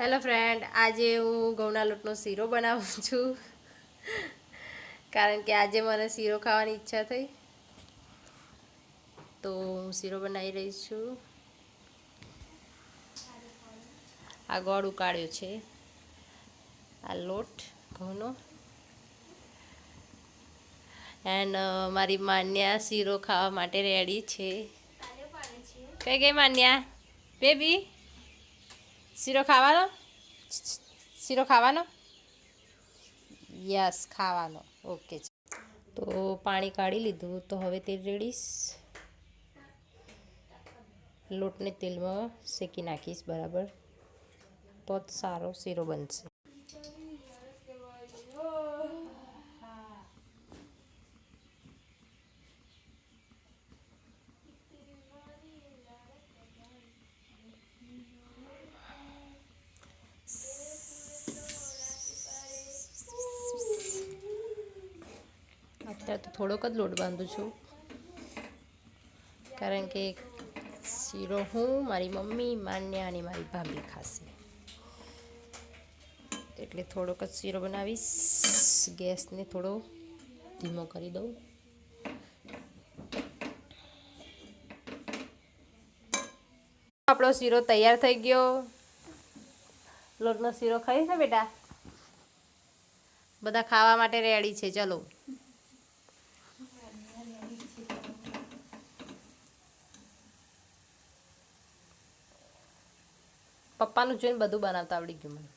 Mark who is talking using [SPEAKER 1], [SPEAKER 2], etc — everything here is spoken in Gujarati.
[SPEAKER 1] હેલો ફ્રેન્ડ, આજે હું ઘઉંના લોટનો શીરો બનાવું છું કારણ કે આજે મને શીરો ખાવાની ઈચ્છા થઈ તો હું શીરો બનાવી રહી છું. આ ગોળ ઉકાળ્યો છે, આ લોટ ઘઉંનો, એન્ડ મારી માન્યા શીરો ખાવા માટે રેડી છે. કઈ ગઈ માન્યા બેબી? શીરો ખાવાનો? શીરો ખાવાનો? યસ, ખાવાનો. ઓકે. તો પાણી કાઢી લીધું, તો હવે તેલ રેડીશ. લોટને તેલમાં શેકી નાખીશ બરાબર, તો જ સારો શીરો બનશે. અત્યારે તો થોડોક જ લોટ બાંધું છું કારણ કે શીરો હું, મારી મમ્મી, માન્યા અને મારી ભાભી ખાશે, એટલે થોડોક જ શીરો બનાવીશ. ગેસને થોડો ધીમો કરી દઉં. આપણો શીરો તૈયાર થઈ ગયો. લોટનો શીરો ખાઈશ ને બેટા? બધા ખાવા માટે રેડી છે. ચલો. પપ્પાનું જોઈને બધું બનાવતા આવડી ગયું મને.